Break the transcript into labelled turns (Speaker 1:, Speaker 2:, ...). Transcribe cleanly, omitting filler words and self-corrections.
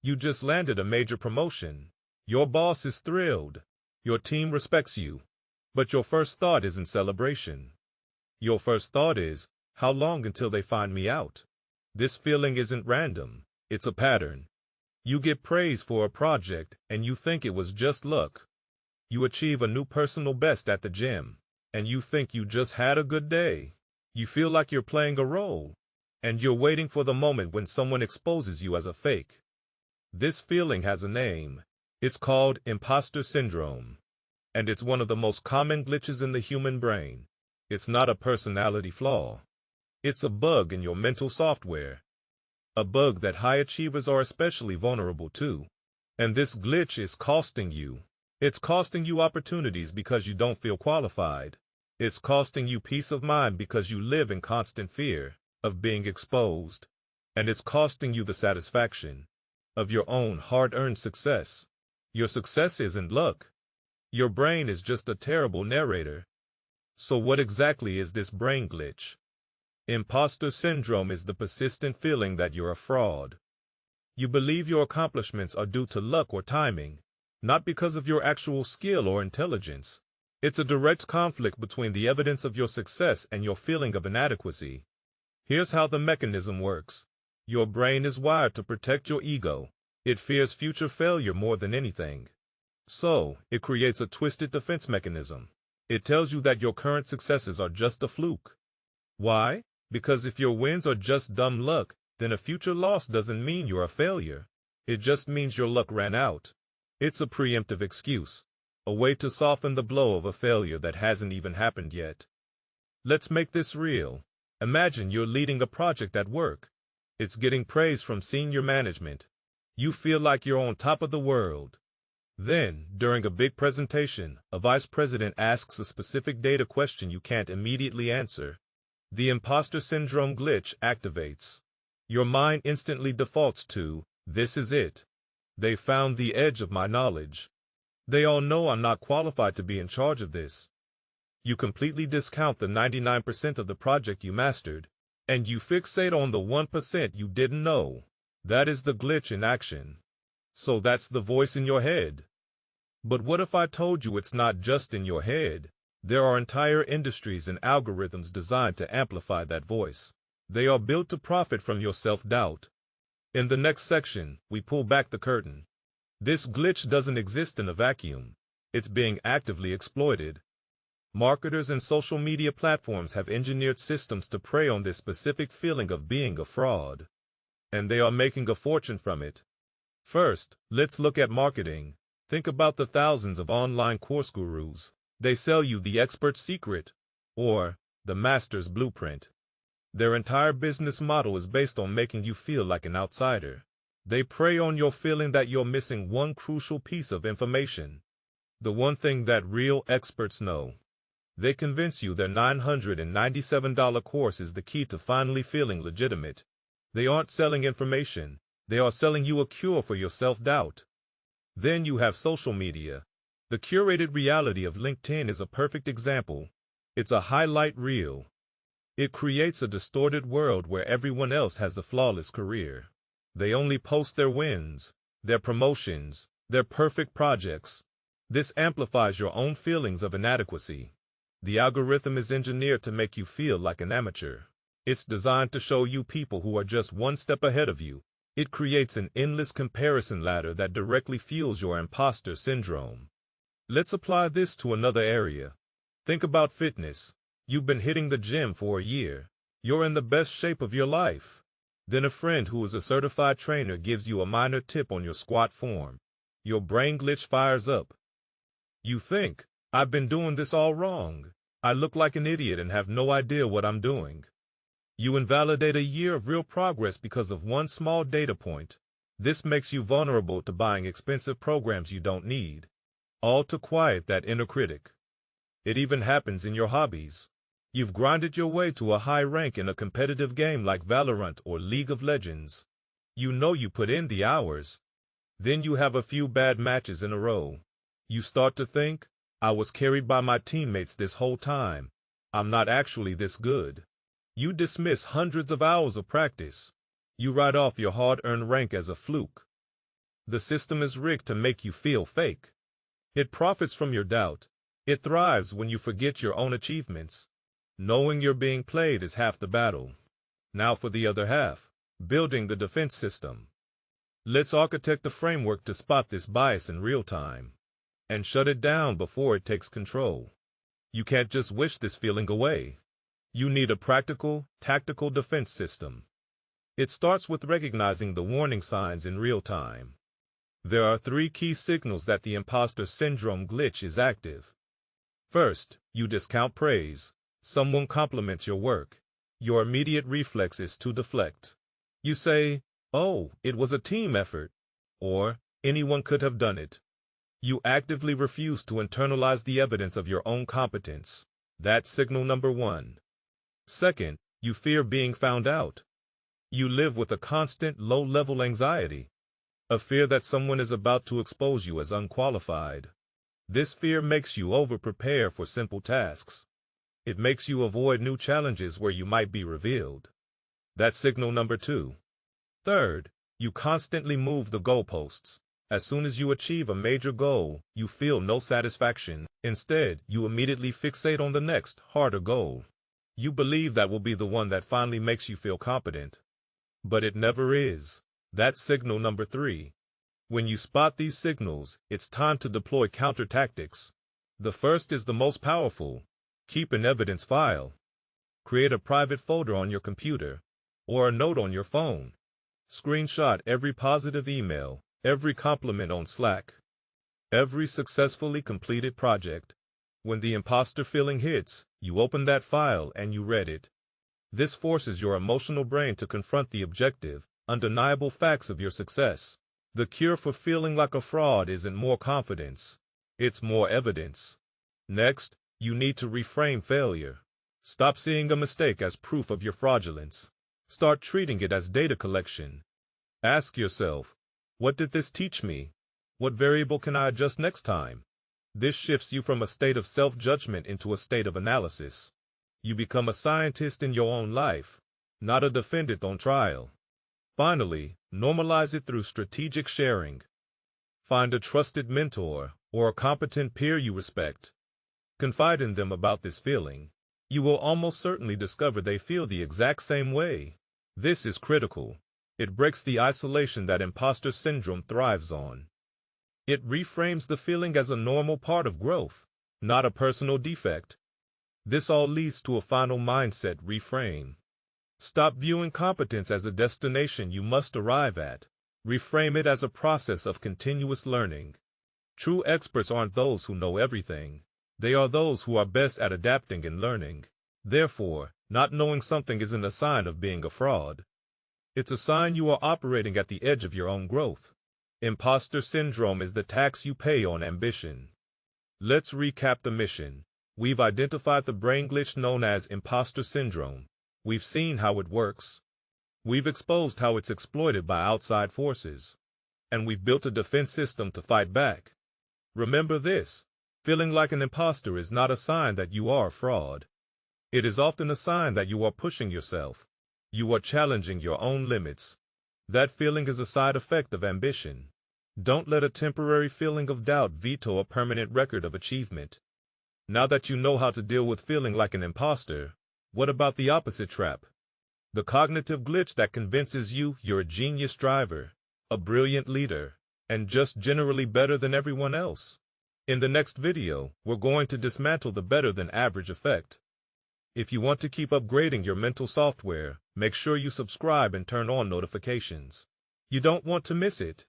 Speaker 1: You just landed a major promotion. Your boss is thrilled. Your team respects you. But your first thought isn't celebration. Your first thought is, how long until they find me out? This feeling isn't random. It's a pattern. You get praise for a project, and you think it was just luck. You achieve a new personal best at the gym, and you think you just had a good day. You feel like you're playing a role, and you're waiting for the moment when someone exposes you as a fake. This feeling has a name. It's called imposter syndrome, and it's one of the most common glitches in the human brain. It's not a personality flaw. It's a bug in your mental software. A bug that high achievers are especially vulnerable to. And this glitch is costing you. It's costing you opportunities because you don't feel qualified. It's costing you peace of mind because you live in constant fear of being exposed. And it's costing you the satisfaction of your own hard-earned success. Your success isn't luck. Your brain is just a terrible narrator. So what exactly is this brain glitch? Imposter syndrome is the persistent feeling that you're a fraud. You believe your accomplishments are due to luck or timing, not because of your actual skill or intelligence. It's a direct conflict between the evidence of your success and your feeling of inadequacy. Here's how the mechanism works. Your brain is wired to protect your ego. It fears future failure more than anything. So, it creates a twisted defense mechanism. It tells you that your current successes are just a fluke. Why? Because if your wins are just dumb luck, then a future loss doesn't mean you're a failure. It just means your luck ran out. It's a preemptive excuse, a way to soften the blow of a failure that hasn't even happened yet. Let's make this real. Imagine you're leading a project at work. It's getting praise from senior management. You feel like you're on top of the world. Then, during a big presentation, a vice president asks a specific data question you can't immediately answer. The imposter syndrome glitch activates. Your mind instantly defaults to, this is it. They found the edge of my knowledge. They all know I'm not qualified to be in charge of this. You completely discount the 99% of the project you mastered, and you fixate on the 1% you didn't know. That is the glitch in action. So that's the voice in your head. But what if I told you it's not just in your head? There are entire industries and algorithms designed to amplify that voice. They are built to profit from your self-doubt. In the next section, we pull back the curtain. This glitch doesn't exist in a vacuum. It's being actively exploited. Marketers and social media platforms have engineered systems to prey on this specific feeling of being a fraud. And they are making a fortune from it. First, let's look at marketing. Think about the thousands of online course gurus. They sell you the expert's secret, or the master's blueprint. Their entire business model is based on making you feel like an outsider. They prey on your feeling that you're missing one crucial piece of information, the one thing that real experts know. They convince you their $997 course is the key to finally feeling legitimate. They aren't selling information, they are selling you a cure for your self-doubt. Then you have social media. The curated reality of LinkedIn is a perfect example. It's a highlight reel. It creates a distorted world where everyone else has a flawless career. They only post their wins, their promotions, their perfect projects. This amplifies your own feelings of inadequacy. The algorithm is engineered to make you feel like an amateur. It's designed to show you people who are just one step ahead of you. It creates an endless comparison ladder that directly fuels your imposter syndrome. Let's apply this to another area. Think about fitness. You've been hitting the gym for a year. You're in the best shape of your life. Then a friend who is a certified trainer gives you a minor tip on your squat form. Your brain glitch fires up. You think, I've been doing this all wrong. I look like an idiot and have no idea what I'm doing. You invalidate a year of real progress because of one small data point. This makes you vulnerable to buying expensive programs you don't need, all to quiet that inner critic. It even happens in your hobbies. You've grinded your way to a high rank in a competitive game like Valorant or League of Legends. You know you put in the hours. Then you have a few bad matches in a row. You start to think, I was carried by my teammates this whole time. I'm not actually this good. You dismiss hundreds of hours of practice. You write off your hard-earned rank as a fluke. The system is rigged to make you feel fake. It profits from your doubt. It thrives when you forget your own achievements. Knowing you're being played is half the battle. Now for the other half, building the defense system. Let's architect a framework to spot this bias in real time and shut it down before it takes control. You can't just wish this feeling away. You need a practical, tactical defense system. It starts with recognizing the warning signs in real time. There are 3 key signals that the imposter syndrome glitch is active. First, you discount praise. Someone compliments your work. Your immediate reflex is to deflect. You say, "Oh, it was a team effort," or "anyone could have done it." You actively refuse to internalize the evidence of your own competence. That's signal number 1. Second, you fear being found out. You live with a constant low-level anxiety, a fear that someone is about to expose you as unqualified. This fear makes you over-prepare for simple tasks. It makes you avoid new challenges where you might be revealed. That's signal number 2. Third, you constantly move the goalposts. As soon as you achieve a major goal, you feel no satisfaction. Instead, you immediately fixate on the next, harder goal. You believe that will be the one that finally makes you feel competent. But it never is. That's signal number 3. When you spot these signals, it's time to deploy counter-tactics. The first is the most powerful. Keep an evidence file. Create a private folder on your computer or a note on your phone. Screenshot every positive email, every compliment on Slack, every successfully completed project. When the imposter feeling hits, you open that file and you read it. This forces your emotional brain to confront the objective, undeniable facts of your success. The cure for feeling like a fraud isn't more confidence. It's more evidence. Next, you need to reframe failure. Stop seeing a mistake as proof of your fraudulence. Start treating it as data collection. Ask yourself, what did this teach me? What variable can I adjust next time? This shifts you from a state of self-judgment into a state of analysis. You become a scientist in your own life, not a defendant on trial. Finally, normalize it through strategic sharing. Find a trusted mentor or a competent peer you respect. Confide in them about this feeling. You will almost certainly discover they feel the exact same way. This is critical. It breaks the isolation that imposter syndrome thrives on. It reframes the feeling as a normal part of growth, not a personal defect. This all leads to a final mindset reframe. Stop viewing competence as a destination you must arrive at. Reframe it as a process of continuous learning. True experts aren't those who know everything. They are those who are best at adapting and learning. Therefore, not knowing something isn't a sign of being a fraud. It's a sign you are operating at the edge of your own growth. Imposter syndrome is the tax you pay on ambition. Let's recap the mission. We've identified the brain glitch known as imposter syndrome. We've seen how it works. We've exposed how it's exploited by outside forces. And we've built a defense system to fight back. Remember this. Feeling like an imposter is not a sign that you are a fraud. It is often a sign that you are pushing yourself. You are challenging your own limits. That feeling is a side effect of ambition. Don't let a temporary feeling of doubt veto a permanent record of achievement. Now that you know how to deal with feeling like an imposter, what about the opposite trap? The cognitive glitch that convinces you you're a genius driver, a brilliant leader, and just generally better than everyone else. In the next video, we're going to dismantle the better than average effect. If you want to keep upgrading your mental software, make sure you subscribe and turn on notifications. You don't want to miss it.